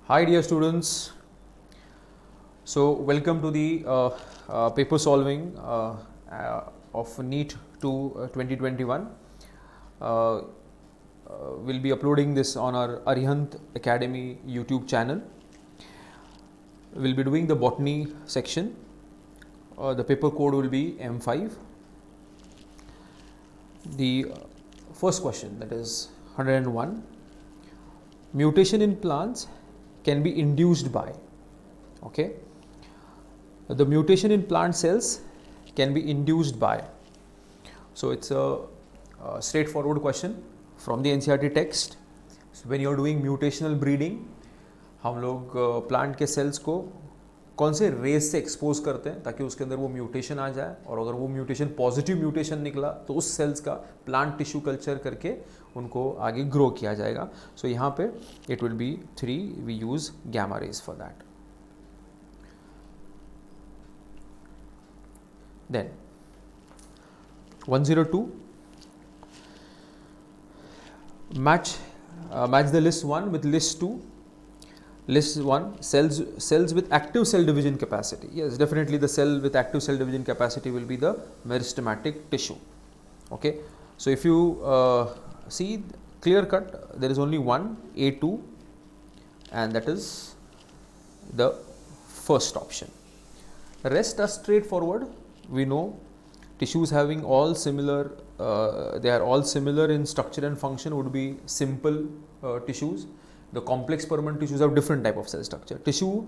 Hi dear students, so welcome to the paper solving of NEET 2 2021. We'll be uploading this on our Arihant Academy YouTube channel. We'll be doing the botany section. The paper code will be M5. The first question, that is 101. Mutation in plants can be induced by, okay, the mutation in plant cells can be induced by. So it's a straightforward question from the NCERT text. So when you're doing mutational breeding, हम लोग plant के sales को कौन से race से expose करते हैं ताकि उसके अंदर वो म्यूटेशन आ जाए, और अगर वो म्यूटेशन पॉजिटिव म्यूटेशन निकला तो उस सेल्स का प्लांट टिश्यू कल्चर करके उनको आगे ग्रो किया जाएगा. सो यहाँ पे it will be 3, we use gamma rays for that. Then 102, match the list 1 with list 2. List 1, cells with active cell division capacity. Yes, definitely the cell with active cell division capacity will be the meristematic tissue. Okay, so if you see clear cut, there is only one, A2, and that is the first option. Rest are straightforward. We know tissues having all similar, they are all similar in structure and function would be simple tissues. The complex permanent tissues have different type of cell structure. Tissue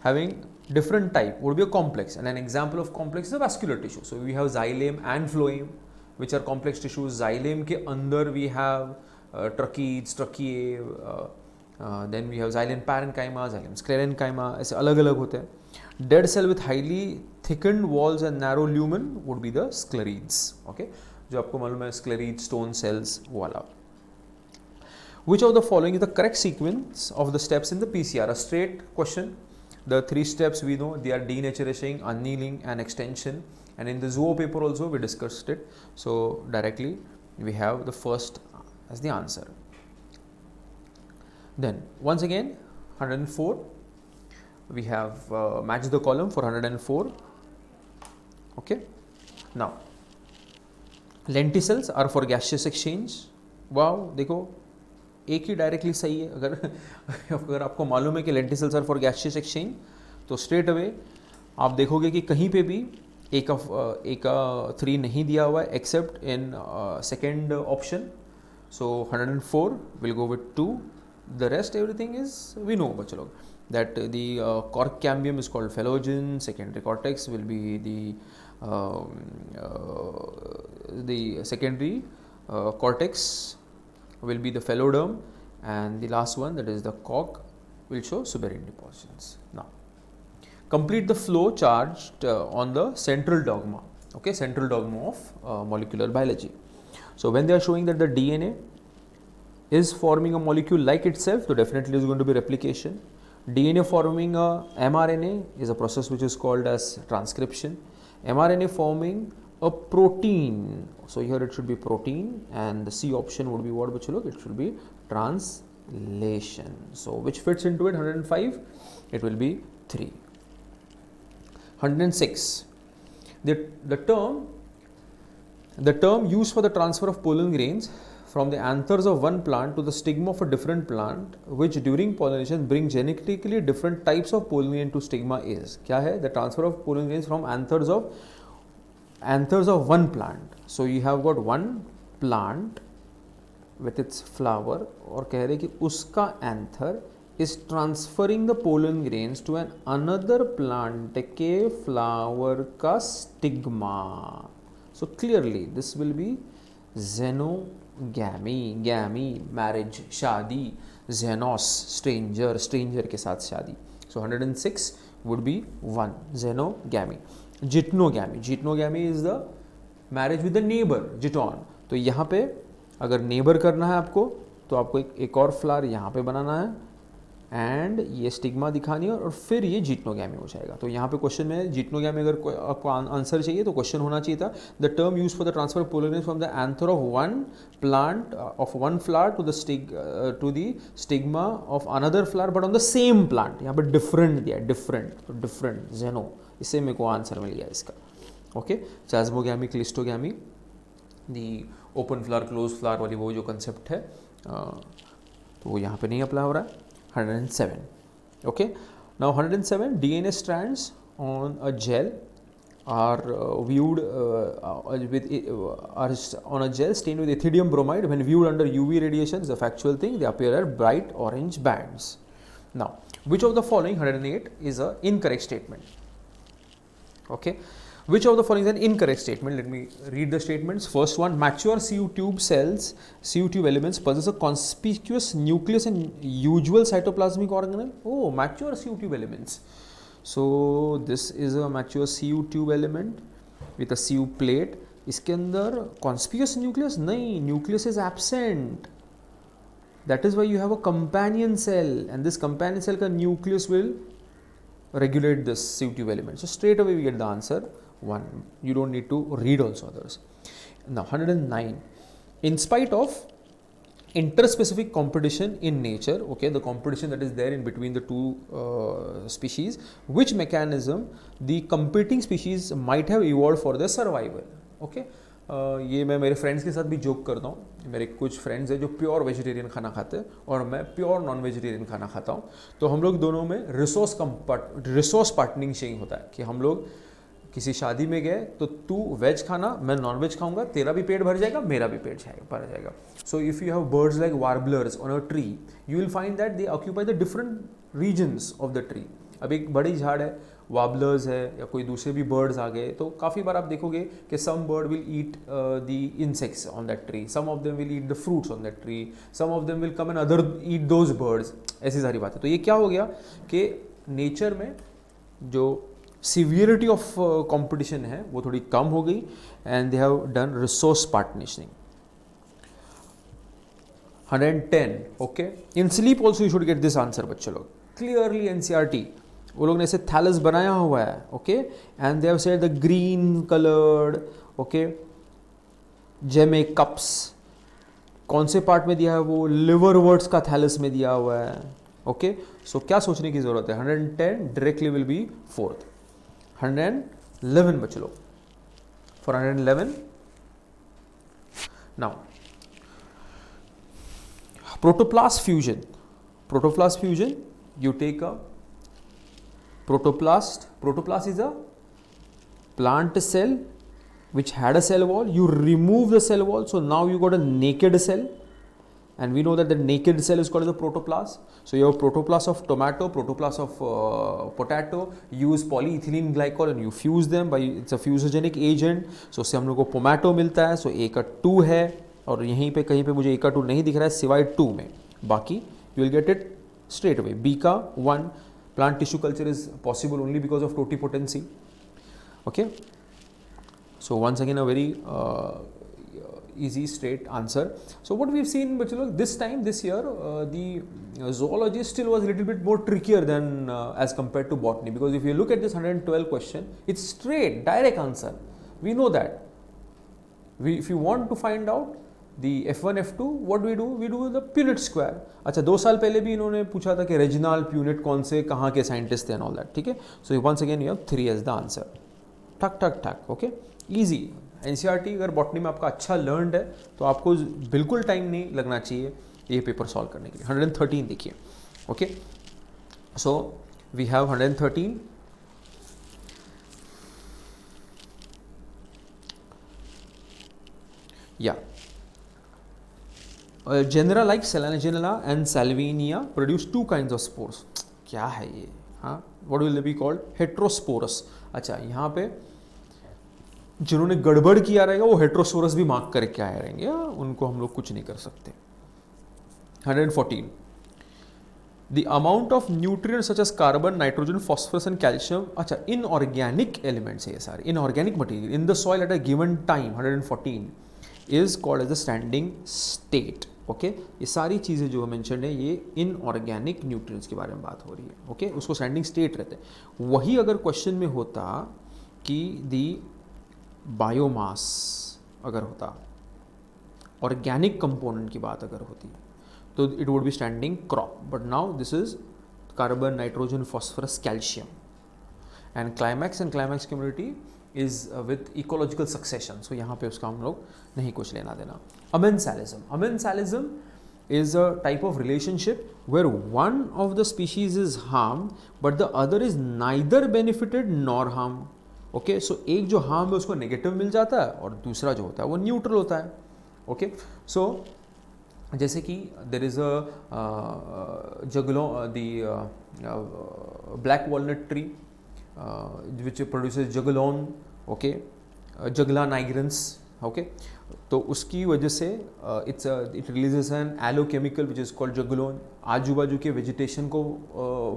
having different type would be a complex, and an example of complex is a vascular tissue. So we have xylem and phloem, which are complex tissues. Xylem ke andar we have tracheids, tracheae, then we have xylem parenchyma, xylem sclerenchyma, ऐसे अलग अलग होते हैं. Dead cell with highly thickened walls and narrow lumen would be the sclerids. Okay, जो आपको मालूम है sclerid stone cells वाला. Which of the following is the correct sequence of the steps in the PCR? A straight question. The 3 steps we know, they are denaturing, annealing and extension, and in the zoo paper also we discussed it. So directly we have the first as the answer. Then once again 104, we have matched the column for 104. Okay, now lenticels are for gaseous exchange. Wow, देखो एक ही directly सही है. अगर आपको मालूम है कि lenticels are for gaseous exchange, तो स्ट्रेट अवे आप देखोगे कि कहीं पे भी एक 3 नहीं दिया हुआ है except in second option. So 104 will go with 2. The rest everything is we know बच्चे लोग that the cork cambium is called phellogen. Secondary cortex will be the secondary cortex will be the phelloderm, and the last one, that is the cock, will show suberin depositions. Now complete the flow charged on the central dogma. Okay, central dogma of molecular biology. So when they are showing that the DNA is forming a molecule like itself, so definitely is going to be replication. DNA forming a mRNA is a process which is called as transcription. mRNA forming a protein, so here it should be protein, and the C option would be what, which look, it should be translation. So which fits into it? 105, it will be 3. 106, the term used for the transfer of pollen grains from the anthers of one plant to the stigma of a different plant, which during pollination bring genetically different types of pollen grain to stigma, is क्या है? The transfer of pollen grains from anthers of one plant. So you have got one plant with its flower, और कह रहे कि उसका anther is transferring the pollen grains to an another plant के flower का stigma. So clearly this will be xenogamy. Gamy marriage, शादी. xenos stranger, stranger के साथ शादी. So 106 would be 1, xenogamy. Gitnogamy, gitnogamy is the marriage with the neighbor, giton. तो यहाँ पे अगर neighbor करना है आपको, तो आपको एक और फ्लावर यहाँ पे बनाना है, एंड ये स्टिग्मा दिखानी है और फिर ये जीटनोगैमी हो जाएगा। तो यहाँ पे क्वेश्चन में जीटनोगैमी अगर आपको आंसर चाहिए तो क्वेश्चन होना चाहिए था the term use for the transfer pollinage from the anther of one plant of one flower to the stigma of another flower but on the same plant. यहाँ पे डिफरेंट दिया है, डिफरेंट, तो डिफरेंट जेनो, इससे मेरे को आंसर मिल गया इसका। Okay, chasmogamy, cleistogamy, the open flower close flower वाली वो जो कंसेप्ट है तो वो यहाँ पे नहीं अप्लाई हो रहा है। 107. Okay, now 107 DNA strands on a gel are viewed are on a gel stained with ethidium bromide. When viewed under UV radiation, is a factual thing. They appear as bright orange bands. Now, which of the following 108 is a incorrect statement? Okay, which of the following is an incorrect statement? Let me read the statements. First one, mature CU tube cells, CU tube elements possess a conspicuous nucleus and usual cytoplasmic organelle. Oh, mature CU tube elements. So this is a mature CU tube element with a CU plate. इसके अंदर conspicuous nucleus नहीं, nucleus is absent. That is why you have a companion cell, and this companion cell का nucleus will regulate this CU tube element. So straight away we get the answer 1. You don't need to read also others. Now 109. In spite of interspecific competition in nature, okay, the competition that is there in between the two species, which mechanism the competing species might have evolved for their survival? Okay, ये मैं मेरे friends के साथ भी joke करता हूँ। मेरे कुछ फ्रेंड्स हैं जो प्योर वेजिटेरियन खाना खाते हैं और मैं प्योर नॉन वेजिटेरियन खाना खाता हूँ। तो हम लोग दोनों में रिसोर्स पार्टनरिंग शेयरिंग होता है कि हम लोग किसी शादी में गए तो तू वेज खाना, मैं नॉन वेज खाऊंगा, तेरा भी पेट भर जाएगा, मेरा भी पेट भर जाएगा। So if you have birds like warblers on a tree, you will find that they occupy the different regions of the tree. अब एक बड़ी झाड़ है, वार्बलर्स है या कोई दूसरे भी बर्ड्स आ गए, तो काफ़ी बार आप देखोगे कि some bird will eat the insects on that tree, some of them will eat the fruits on that tree, some of them will come and other eat those birds. ऐसी सारी बातें। तो ये क्या हो गया कि नेचर में जो सीवियरिटी ऑफ कंपटीशन है वो थोड़ी कम हो गई and they have done resource partnering. 110. Okay, in sleep also you should get this answer बच्चे लोग क्लियरली। एनसीईआरटी वो लोग ने ऐसे थैलस बनाया हुआ है, okay, and they have said the green coloured, okay, जेमे कप्स। कौन से पार्ट में दिया है वो? लिवर वर्ड्स का थैलस में दिया हुआ है। ओके, सो क्या सोचने की जरूरत है? 110 डायरेक्टली विल बी 4th। 111 बच लो। For 111, now protoplast fusion. Protoplast fusion, you take a protoplast. Protoplast is a plant cell which had a cell wall. You remove the cell wall, so now you got a naked cell, and we know that the naked cell is called as a protoplast. So you have protoplast of tomato, protoplast of potato. Use polyethylene glycol and you fuse them by, it's a fusogenic agent. So उससे हम लोग को pomato मिलता है. So A का 2 है और यहीं पे कहीं पे मुझे A का 2 नहीं दिख रहा है सिवाय 2 में. बाकी you will get it straight away. B का 1. Plant tissue culture is possible only because of totipotency. Okay. So once again a very easy straight answer. So what we've seen this time this year the zoology still was a little bit more trickier than as compared to botany, because if you look at this 112 question, it's straight direct answer. We know that. If you want to find out the F1 F2, what do? We do the Punnett square. अच्छा 2 साल पहले भी इन्होंने पूछा था कि Reginald Punnett कौन से कहाँ के साइंटिस्ट थे and all that. ठीक है. So once again you have 3 as the answer. ठक ठक ठक. Okay. Easy. एनसीईआरटी अगर बॉटनी में आपका अच्छा लर्नड है तो आपको बिल्कुल टाइम नहीं लगना चाहिए ये पेपर सॉल्व करने के लिए. 113 देखिए. Okay, so we have 113. या genera like Selaginella and Salvinia produce 2 kinds of spores. क्या है ये? हाँ, what will they be called? Heterosporous. अच्छा, यहाँ पे जिन्होंने गड़बड़ किया रहेगा वो हेट्रोसोरस भी मार्क करके आए रहेंगे, उनको हम लोग कुछ नहीं कर सकते. 114. The amount of nutrients such as carbon, nitrogen, phosphorus and calcium, अच्छा inorganic elements है ये सारे, inorganic material in the soil at a given time, 114, is called as the standing state. Okay ये सारी चीज़ें जो मेंशन है ये इनऑर्गेनिक न्यूट्रिएंट्स के बारे में बात हो रही है। ओके उसको स्टैंडिंग स्टेट रहते हैं। वही अगर क्वेश्चन में होता कि दी बायोमास अगर होता, ऑर्गेनिक कंपोनेंट की बात अगर होती तो it would be standing crop, but now this is carbon, nitrogen, phosphorus, calcium and climax community is with ecological succession. So यहाँ पे उसका हम लोग नहीं कुछ लेना देना। Amensalism is a type of relationship where one of the species is harmed but the other is neither benefited nor harmed. Okay so एक जो हार्म है उसको नेगेटिव मिल जाता है और दूसरा जो होता है वो न्यूट्रल होता है। ओके सो जैसे कि देर is a juglans the black walnut tree which produces juglone, okay juglans nigra, okay तो उसकी वजह से it releases an allelochemical which is called juglone. आजू बाजू के वेजिटेशन को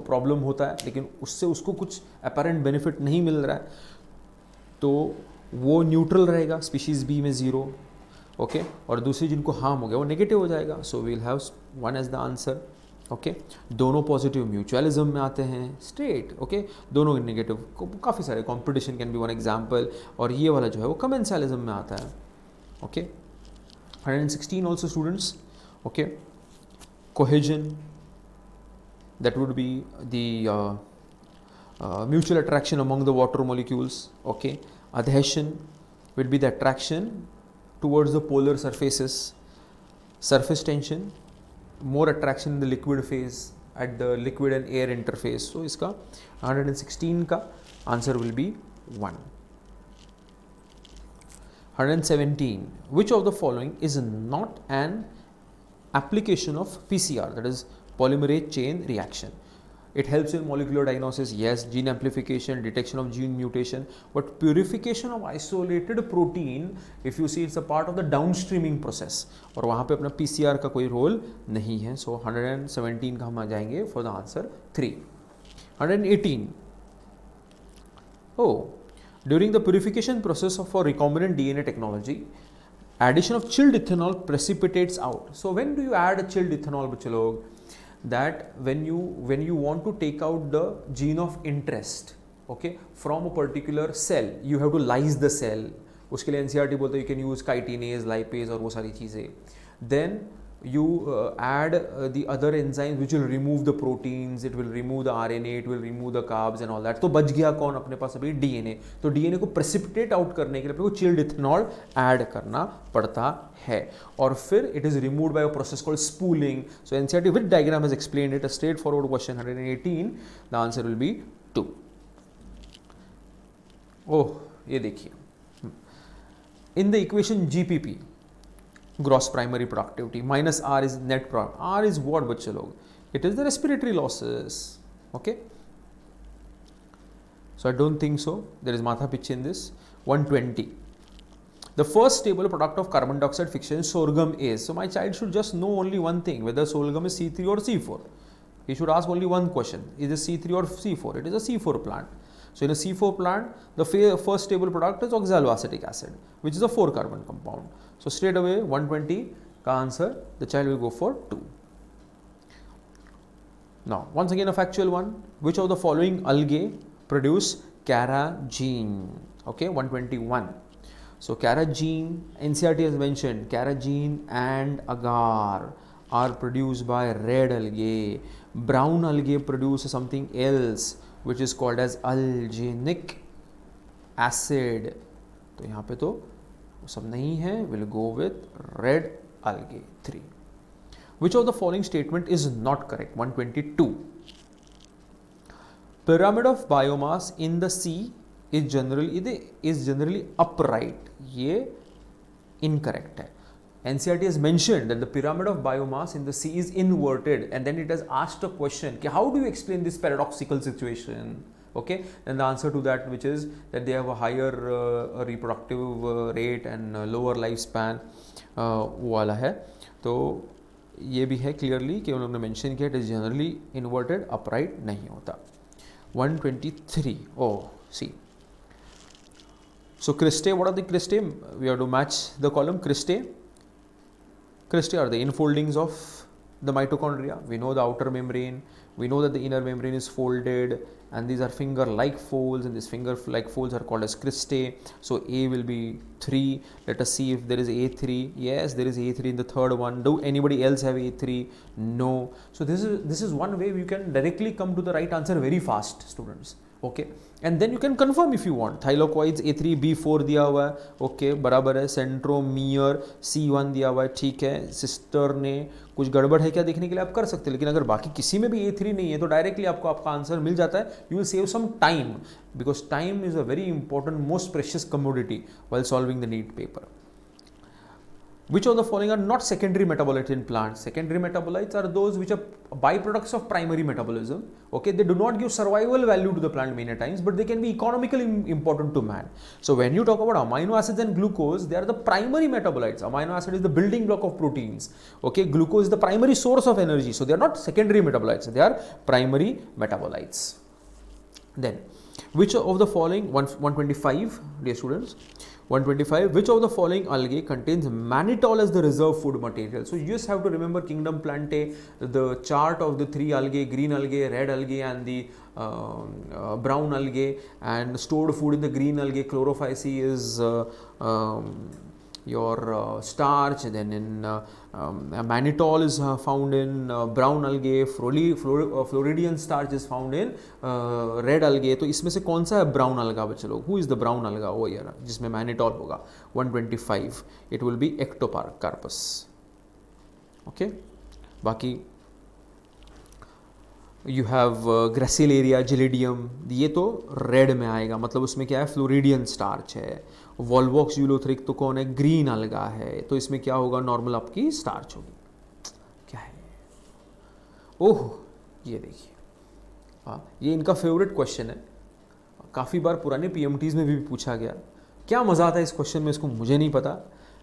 प्रॉब्लम होता है लेकिन उससे उसको कुछ अपेरेंट बेनिफिट नहीं मिल रहा है, तो वो न्यूट्रल रहेगा, स्पीशीज़ बी में 0, ओके और दूसरी जिनको हार्म हो गया वो नेगेटिव हो जाएगा। So we'll have 1 as the answer. Okay दोनों पॉजिटिव म्यूचुअलिज्म में आते हैं, स्ट्रेट, ओके दोनों नेगेटिव, काफ़ी सारे competition can be one example, और ये वाला जो है वो कमेंसालिज्म में आता है। Okay 116 also students, okay cohesion that would be the mutual attraction among the water molecules, okay adhesion will be the attraction towards the polar surfaces, surface tension, more attraction in the liquid phase at the liquid and air interface. So iska 116 ka answer will be 1. 117, which of the following is not an application of PCR, that is polymerase chain reaction? It helps in molecular diagnosis, yes, gene amplification, detection of gene mutation, but purification of isolated protein, if you see, it's a part of the downstreaming process, और वहाँ पे अपना PCR का कोई role नहीं है। So 117 का हम आ जाएंगे for the answer 3. 118, oh, during the purification process for recombinant DNA technology, addition of chilled ethanol precipitates out. So when do you add a chilled ethanol, बच्चे लोग? That when you want to take out the gene of interest, okay, from a particular cell, you have to lyse the cell. उसके लिए NCERT बोलते हैं you can use chitinase, lipase और वो सारी चीज़ें. Then you add the other enzymes which will remove the proteins, it will remove the RNA, it will remove the carbs and all that. तो बच गया कौन अपने पास अभी? DNA. तो DNA को precipitate out करने के लिए अपने को chilled ethanol add करना पड़ता है, और फिर it is removed by a process called spooling. So NCERT with diagram has explained it. A straightforward question. 118, the answer will be 2. Oh, ये देखिए, in the equation GPP, gross primary productivity, minus R is net product. R is what, बच्चे लोग? It is the respiratory losses. Okay. So I don't think so. There is matha pitch in this. 120. The first stable product of carbon dioxide fixation sorghum is. So my child should just know only one thing, whether sorghum is C3 or C4. He should ask only one question: is it C3 or C4? It is a C4 plant. So in a C4 plant, the first stable product is oxaloacetic acid, which is a 4-carbon compound. So straight away 120 ka answer, the child will go for 2. Now once again a factual one: which of the following algae produce carrageenan? Okay, 121. So carrageenan, NCERT has mentioned carrageenan and agar are produced by red algae. Brown algae produce something else which is called as alginic acid. तो यहाँ पे तो सब नहीं है, will go with red algae. 3. Which of the following statement is not correct? 122. Pyramid of biomass in the sea is generally upright. ये incorrect है. NCERT has mentioned that the pyramid of biomass in the sea is inverted, and then it has asked a question, how do you explain this paradoxical situation? Okay, then the answer to that, which is that they have a higher reproductive rate and lower lifespan, वो वाला है. तो ये भी है clearly कि उन्होंने mention किया, it is generally inverted, upright नहीं होता. 123. Oh, see. So cristae, what are the cristae? We have to match the column. Cristae Cristae are the infoldings of the mitochondria. We know the outer membrane, we know that the inner membrane is folded, and these are finger-like folds, and these finger-like folds are called as cristae. So A will be 3. Let us see if there is A3. Yes, there is A3 in the third one. Do anybody else have A3? No. So this is one way you can directly come to the right answer very fast, students. Okay, and then you can confirm if you want. Thylakoids A3 B4 दिया हुआ है, okay बराबर है. Centromere C1 दिया हुआ है, ठीक है. सिस्टर ने कुछ गड़बड़ है क्या देखने के लिए आप कर सकते हैं, लेकिन अगर बाकी किसी में भी A3 नहीं है तो डायरेक्टली आपको आपका आंसर मिल जाता है. You will save some time, because time is a very important most precious commodity while solving the NEET paper. Which of the following are not secondary metabolites in plants? Secondary metabolites are those which are byproducts of primary metabolism. Okay, they do not give survival value to the plant many times, but they can be economically important to man. So when you talk about amino acids and glucose, they are the primary metabolites. Amino acid is the building block of proteins. Okay, glucose is the primary source of energy. So they are not secondary metabolites, they are primary metabolites. Then, which of the following, 125, dear students, 125, which of the following algae contains mannitol as the reserve food material? So you just have to remember Kingdom Plantae, the chart of the 3 algae, green algae, red algae and the brown algae, and stored food in the green algae, chlorophyce is your starch, then in mannitol is found in brown algae, Floridian starch is found in red algae. तो इसमें से कौन सा है brown alga बच्चे लोग? Who is the brown alga? वो यार जिसमें mannitol होगा. 125, it will be Ectocarpus. Okay, बाकी यू हैव ग्रेसिलेरिया जिलिडियम, ये तो रेड में आएगा, मतलब उसमें क्या है, फ्लोरिडियन स्टार्च है. वॉल्वॉक्स यूलोथ्रिक तो कौन है, ग्रीन अलगा है, तो इसमें क्या होगा, नॉर्मल आपकी स्टार्च होगी. क्या है, ओह ये देखिए, हाँ ये इनका फेवरेट क्वेश्चन है, काफ़ी बार पुराने पीएमटीज़ में भी पूछा गया. क्या मज़ा आता है इस क्वेश्चन में, इसको मुझे नहीं पता,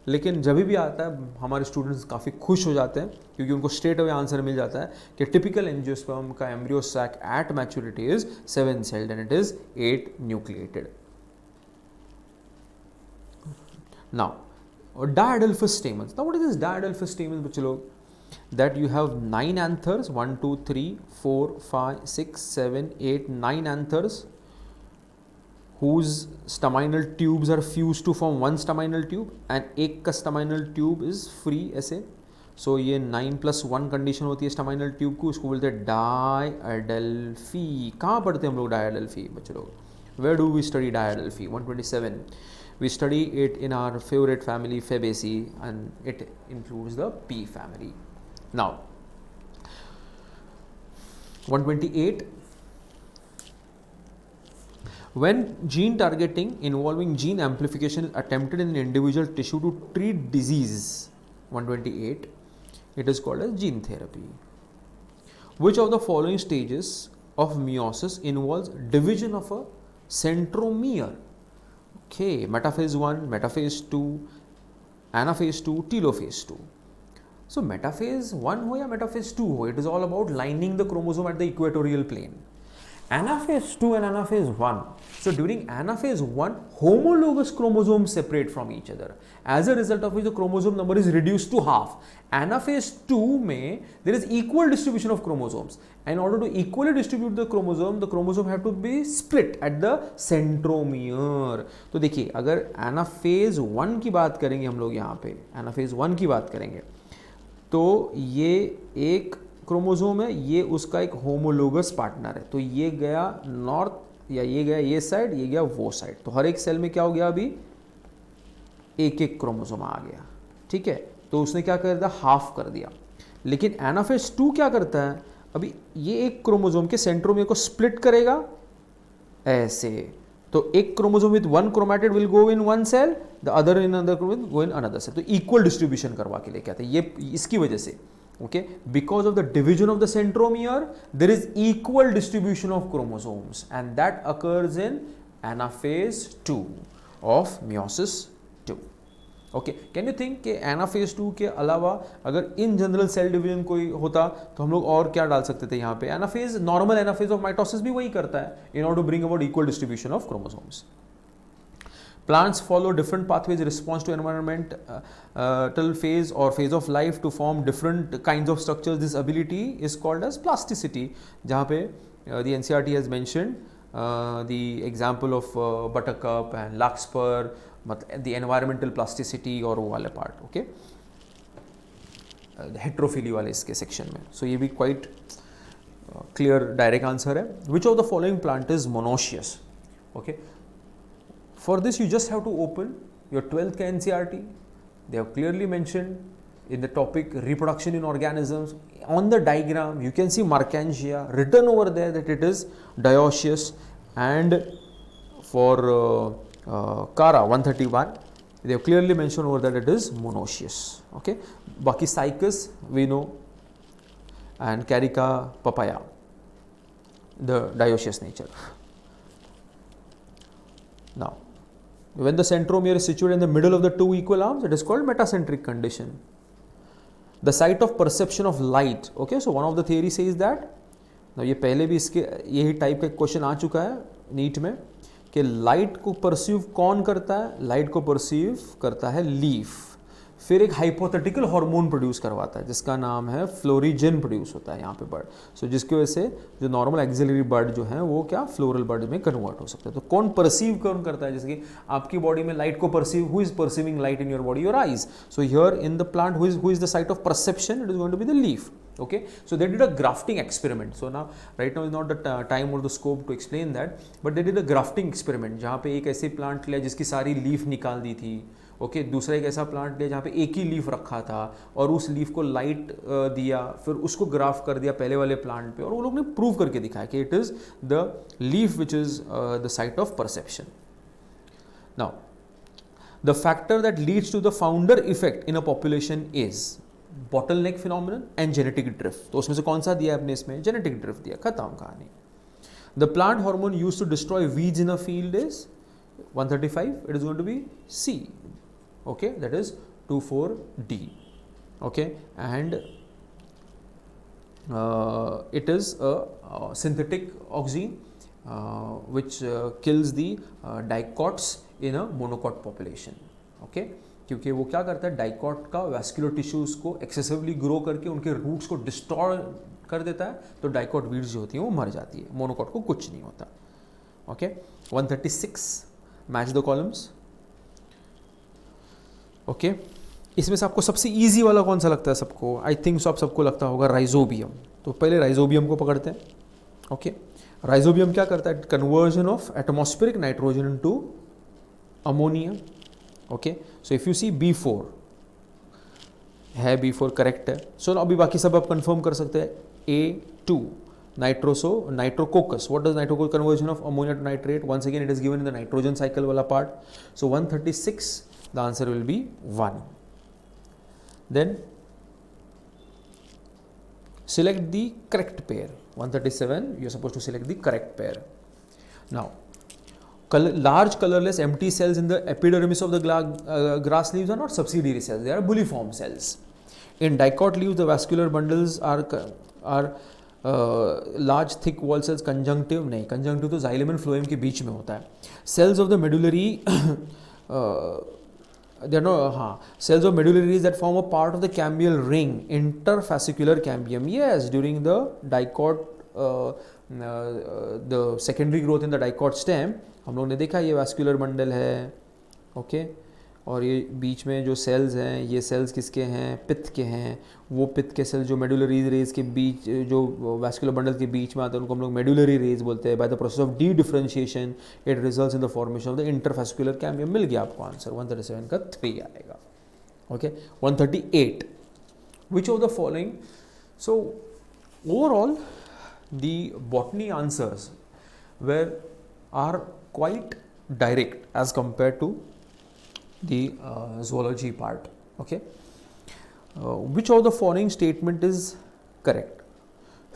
लेकिन जब भी आता है हमारे स्टूडेंट्स काफ़ी खुश हो जाते हैं क्योंकि उनको स्ट्रेट अवे आंसर मिल जाता है कि टिपिकल एंजियोस्पर्म का embryo sac at maturity is 7 celled and it is 8 nucleated. Now diadelphous stamens. Now what is this diadelphous stamens बच्चे लोग? that you have 9 anthers, 1 2 3 4 5 6 7 8 9 anthers whose staminal tubes are fused to form one staminal tube and एक का staminal tube is free ऐसे. so ये 9+1 condition होती है staminal tube को, उसको बोलते हैं डायडेल्फी. कहाँ पढ़ते हैं हम लोग डायडेल्फी बच्चे लोग? where do we study diadelphi? 127. we study it in our favorite family Fabaceae and it includes the pea family. now 128. when gene targeting involving gene amplification is attempted in an individual tissue to treat disease, 128, it is called as gene therapy. Which of the following stages of meiosis involves division of a centromere? Okay, metaphase 1, metaphase 2, anaphase 2, telophase 2. so metaphase 1 हो या metaphase 2 हो, it is all about lining the chromosome at the equatorial plane. Anaphase 2 and anaphase 1. So during anaphase 1, homologous chromosomes separate from each other, as a result of which the chromosome number is reduced to half. Anaphase 2 में there is equal distribution of chromosomes. In order to equally distribute the chromosome have to be split at the centromere. तो देखिए अगर anaphase 1 की बात करेंगे हम लोग यहाँ पे, anaphase 1 की बात करेंगे तो ये एक क्रोमोसोम है, ये उसका एक होमोलोगस पार्टनर है. तो ये गया नॉर्थ या ये गया ये साइड, ये गया वो साइड. तो हर एक सेल में क्या हो गया, अभी एक एक क्रोमोसोम आ गया. ठीक है, तो उसने क्या कर दिया, हाफ कर दिया. लेकिन एनाफेज 2 क्या करता है, अभी ये एक क्रोमोसोम के सेंट्रोमियर को स्प्लिट करेगा ऐसे. तो एक chromosome with one chromatid will go in one cell, the other in other will go in another cell. तो इक्वल डिस्ट्रीब्यूशन करवा के लेके आते हैं ये इसकी वजह से. Okay, because of the division of the centromere, there is equal distribution of chromosomes, and that occurs in anaphase 2 of meiosis 2. Okay, can you think कि anaphase 2 के अलावा अगर in general cell division कोई होता तो हम लोग और क्या डाल सकते थे यहाँ पे? anaphase, normal anaphase of mitosis भी वही करता है in order to bring about equal distribution of chromosomes. Plants follow different pathways in response to environmental phase or phase of life to form different kinds of structures. This ability is called as plasticity. जहाँ पे the NCERT has mentioned the example of buttercup and larkspur, the environmental plasticity और वो वाले part, okay? Heterophilia वाले इसके section में. So ये भी quite clear direct answer है. Which of the following plant is monoecious? Okay. For this, you just have to open your 12th NCERT. They have clearly mentioned in the topic reproduction in organisms. On the diagram, you can see Mercantia written over there that it is dioecious, and for Cara 131, they have clearly mentioned over that it is monoecious. Okay. Baki Cycas we know, and Carica papaya, the dioecious nature. Now, when the centromere is situated in the middle of the two equal arms, it is called metacentric condition. The site of perception of light. Okay, so one of the theory says that. Now ये पहले भी इसके यही type का question आ चुका है NEET में कि लाइट को परसीव कौन करता है? लाइट को परसीव करता है लीफ, फिर एक हाइपोथेटिकल हार्मोन प्रोड्यूस करवाता है जिसका नाम है फ्लोरिजन प्रोड्यूस होता है यहाँ पे बर्ड. सो जिसकी वजह से जो नॉर्मल एक्सिलरी बर्ड जो है वो क्या फ्लोरल बर्ड में कन्वर्ट हो सकता है. तो कौन परसीव कौन करता है? जैसे कि आपकी बॉडी में लाइट को perceive, who is perceiving light in your body? Your eyes. So here in the plant who is the site of perception? It is going to be the leaf. Okay, so they did a grafting experiment. So now right now is not the time or the scope to explain that, but they did a grafting experiment जहाँ पे एक ऐसे plant लिया जिसकी सारी leaf निकाल दी थी. Okay, दूसरा एक ऐसा प्लांट लिया जहाँ पे एक ही लीफ रखा था और उस लीफ को लाइट दिया, फिर उसको ग्राफ कर दिया पहले वाले प्लांट पे, और वो लोग ने प्रूव करके दिखाया कि it is the leaf which is the site of perception. Now the factor that leads to the founder effect in a population is bottleneck phenomenon and genetic drift. तो उसमें से कौन सा दिया आपने? इसमें जेनेटिक ड्रिफ्ट दिया. खत्म कहानी. The plant hormone used to destroy weeds in a field is 135. It is going to be C. Okay, that is 24D. Okay, and it is a synthetic auxin which kills the dicots in a monocot population. Okay, क्योंकि वो क्या करता है? Dicot का vascular tissues को excessively grow करके उनके roots को डिस्ट्रॉय कर देता है, तो डाइकॉट वीड्स जो होती हैं वो मर जाती है, मोनोकॉट को कुछ नहीं होता. Okay, 136 match the columns. Okay, इसमें से आपको सबसे इजी वाला कौन सा लगता है सबको? आई थिंक सो आप सबको लगता होगा राइजोबियम. तो पहले राइजोबियम को पकड़ते हैं. ओके, राइजोबियम क्या करता है? Conversion of atmospheric nitrogen into ammonia. Okay, so if you see B4 है, B4 करेक्ट है. सो अभी बाकी सब आप कंफर्म कर सकते हैं. A2 nitrococcus. What does nitrococcus? Conversion of ammonia to nitrate. Once again it is given in the nitrogen cycle वाला पार्ट. So 136 the answer will be 1. Then select the correct pair. 137 you are supposed to select the correct pair. Now large colorless empty cells in the epidermis of the grass leaves are not subsidiary cells, they are bulliform cells. In dicot leaves the vascular bundles are large thick wall cells. conjunctive नहीं, conjunctive तो xylem and phloem के बीच में होता है. cells of the medullary there are no cells of medullaries that form a part of the cambial ring, interfascicular cambium. Yes, during the dicot the secondary growth in the dicot stem हम लोग ने देखा ये vascular bundle है. Okay, और ये बीच में जो सेल्स हैं, ये सेल्स किसके हैं? पित्त के हैं. वो पित्त के सेल जो मेडुलरी रेज के बीच, जो वैस्कुलर बंडल के बीच में आते हैं, उनको हम लोग मेडुलरी रेज बोलते हैं. By the process of de differentiation it results in the formation of the interfascicular cambium. मिल गया आपको आंसर. 137 का 3 आएगा. Okay, 138 which of the following. So overall the botany answers were are quite direct as compare to the zoology part. Okay, which of the following statement is correct?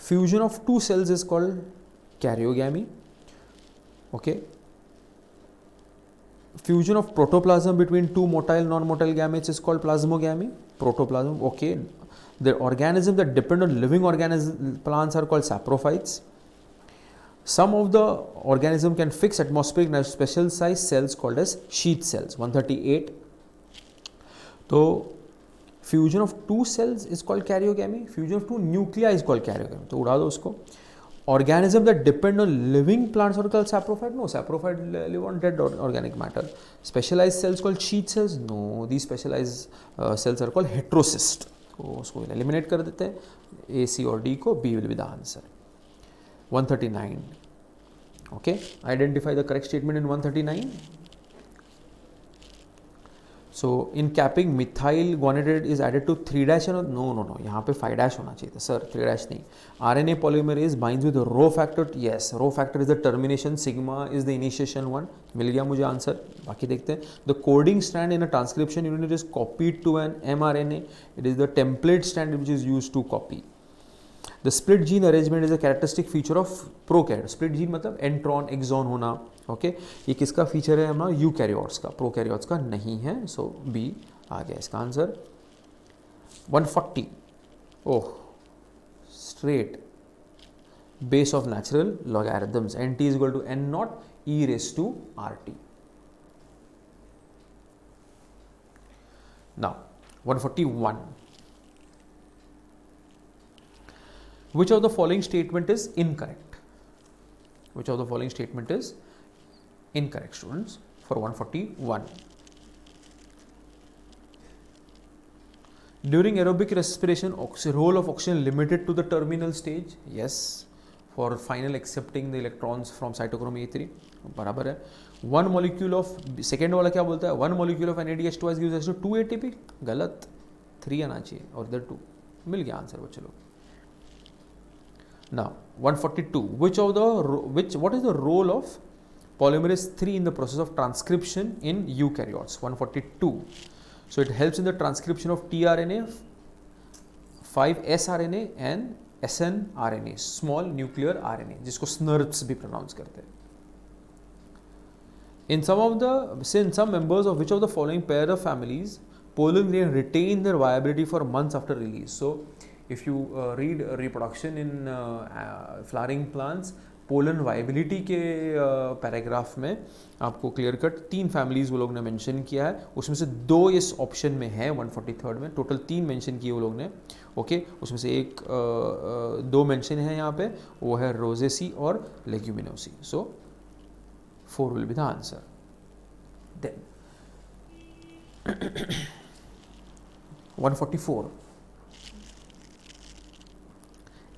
Fusion of two cells is called karyogamy. Okay, fusion of protoplasm between two motile non-motile gametes is called plasmogamy. Protoplasm. Okay, the organisms that depend on living organisms, plants, are called saprophytes. Some of the organism can fix atmospheric nitrogen, special size cells called as sheath cells. 138. तो fusion of two cells is called karyogamy, fusion of two nuclei is called karyogamy. तो उड़ा दो उसको. Organism that depend on living plants are called saprophyte. No, saprophyte live on dead organic matter. Specialized cells called sheath cells. No, these specialized cells are called heterocyst. तो उसको eliminate कर देते हैं. A, C और D को. B will be the answer. 139. Okay, identify the correct statement in 139. So in capping, methyl guanidate is added to 3' or no, यहाँ पे 5' होना चाहिए था सर, 3' नहीं. RNA polymerase binds with rho factor. Yes, rho factor is the termination, sigma is the initiation one. मिल गया मुझे answer. बाकी देखते हैं. The coding strand in a transcription unit is copied to an mRNA. It is the template strand which is used to copy. The split gene arrangement is a characteristic feature of prokaryote. Split gene मतलब enteron axon होना. Okay, ये किसका feature है हमारा? Eukaryotes का, prokaryotes का नहीं है. सो बी आ गया इसका answer. 140. Oh, straight base of natural logarithms. nt is equal to n not e raise to rt. Now 141. Which of the following statement is incorrect? Which of the following statement is incorrect, students? For 141. During aerobic respiration, role of oxygen limited to the terminal stage? Yes. For final accepting the electrons from cytochrome A3. बराबर है. One molecule of second वाला क्या बोलता है? One molecule of NADH2 gives us to 2 ATP. गलत. 3 आना चाहिए और इधर 2. मिल गया आंसर बच्चे लोग. Now 142. What is the role of polymerase 3 in the process of transcription in eukaryotes? 142. So it helps in the transcription of tRNA, 5S RNA and snRNA, small nuclear RNA, जिसको SNRPs भी pronounce करते हैं. In some members of which of the following pair of families, pollen grain retain their viability for months after release? So if you read reproduction in flowering plants, pollen viability के paragraph में आपको clear cut 3 families वो लोग ने mention किया है. उसमें से 2 इस ऑप्शन में है 143 में. टोटल 3 मेंशन किए वो लोग ने. ओके, उसमें से 2 मेंशन है यहाँ पे, वो है रोजेसी और Leguminosae. So 4 will be the answer. Then 144.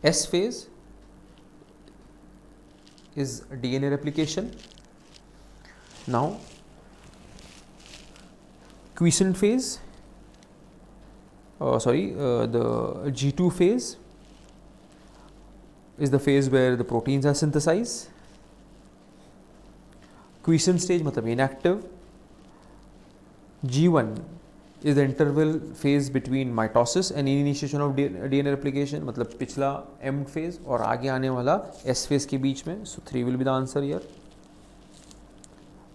S phase is DNA replication. Now quiescent phase, the G2 phase is the phase where the proteins are synthesized. Quiescent stage मतलब inactive. G1 is the interval phase between mitosis and initiation of DNA replication, मतलब पिछला M phase और आगे आने वाला S phase के बीच में. So 3 will be the answer here.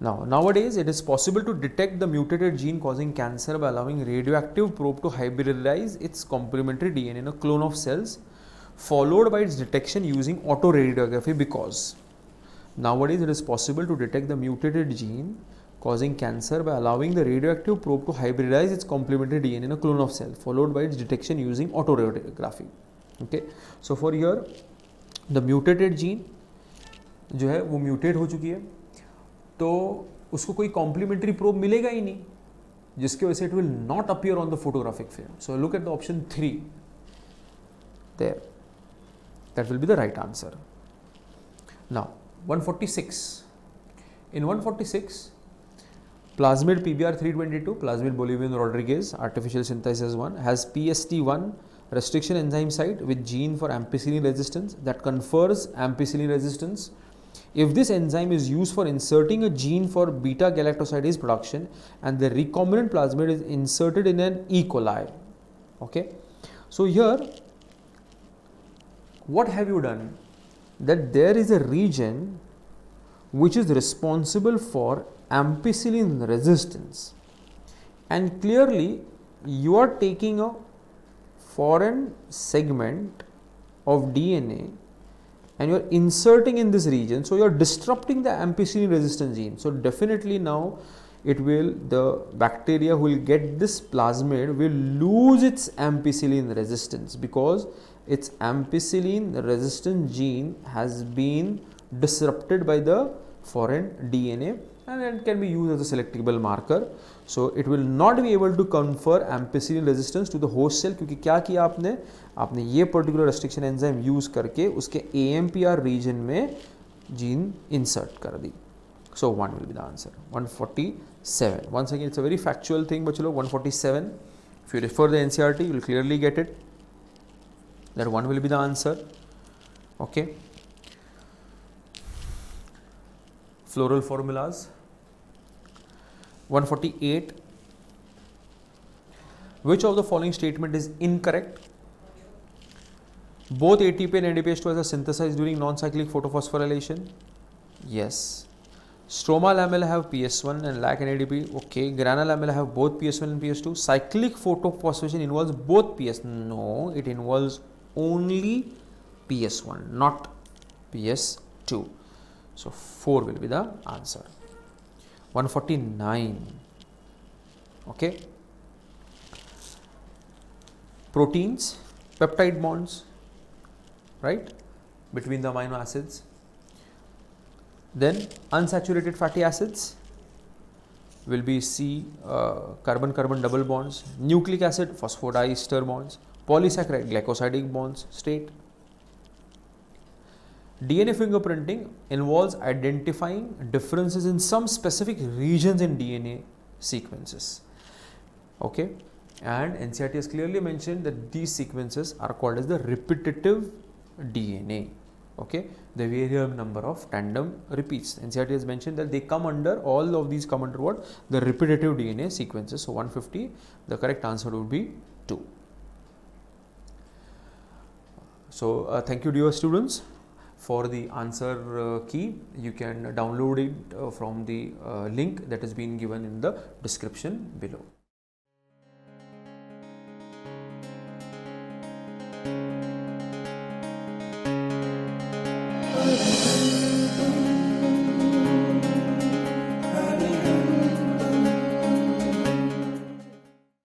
Now nowadays it is possible to detect the mutated gene causing cancer by allowing radioactive probe to hybridize its complementary DNA in a clone of cells, followed by its detection using autoradiography. Because nowadays it is possible to detect the mutated gene causing cancer by allowing the radioactive probe to hybridize its complementary DNA in a clone of cell, followed by its detection using autoradiography. Okay, so for here the mutated gene जो है वो mutate हो चुकी है, तो उसको कोई complementary probe मिलेगा ही नहीं, जिसकी वजह से it will not appear on the photographic film. So look at the option 3 there, that will be the right answer. Now 146. In 146, plasmid PBR 322, plasmid Bolivian Rodriguez, artificial synthesis 1, has PST1 restriction enzyme site with gene for ampicillin resistance that confers ampicillin resistance. If this enzyme is used for inserting a gene for beta galactosidase production and the recombinant plasmid is inserted in an E. coli. Okay, so here what have you done? That there is a region which is responsible for ampicillin resistance, and clearly you are taking a foreign segment of DNA and you're inserting in this region, so you're disrupting the ampicillin resistant gene. So definitely now the bacteria who will get this plasmid will lose its ampicillin resistance, because its ampicillin resistant gene has been disrupted by the foreign DNA, and it can be used as a selectable marker. So it will not be able to confer ampicillin resistance to the host cell, क्योंकि क्या किया आपने ये particular restriction enzyme use करके उसके AMPR reason में gene insert कर दी. So 1 will be the answer. 147. Once again, it's a very factual thing, bachalo. 147. If you refer the NCERT, you will clearly get it. That 1 will be the answer. Okay. Floral formulas. 148. Which of the following statement is incorrect? Both ATP and NADPH2 are synthesized during non-cyclic photophosphorylation. Yes. Stroma lamella have PS1 and lack NADP. Okay. Grana lamella have both PS1 and PS2. Cyclic photophosphorylation involves both PS. No, it involves only PS1, not PS2. So 4 will be the answer. 149. Okay. Proteins, peptide bonds, right, between the amino acids. Then unsaturated fatty acids will be C, carbon-carbon double bonds, nucleic acid phosphodiester bonds, polysaccharide glycosidic bonds state. DNA fingerprinting involves identifying differences in some specific regions in DNA sequences. Okay, and NCERT has clearly mentioned that these sequences are called as the repetitive DNA. Okay, the variable number of tandem repeats. NCERT has mentioned that they come under, all of these come under what? The repetitive DNA sequences. So 150, the correct answer would be 2. So thank you dear students for the answer key. You can download it from the link that has been given in the description below.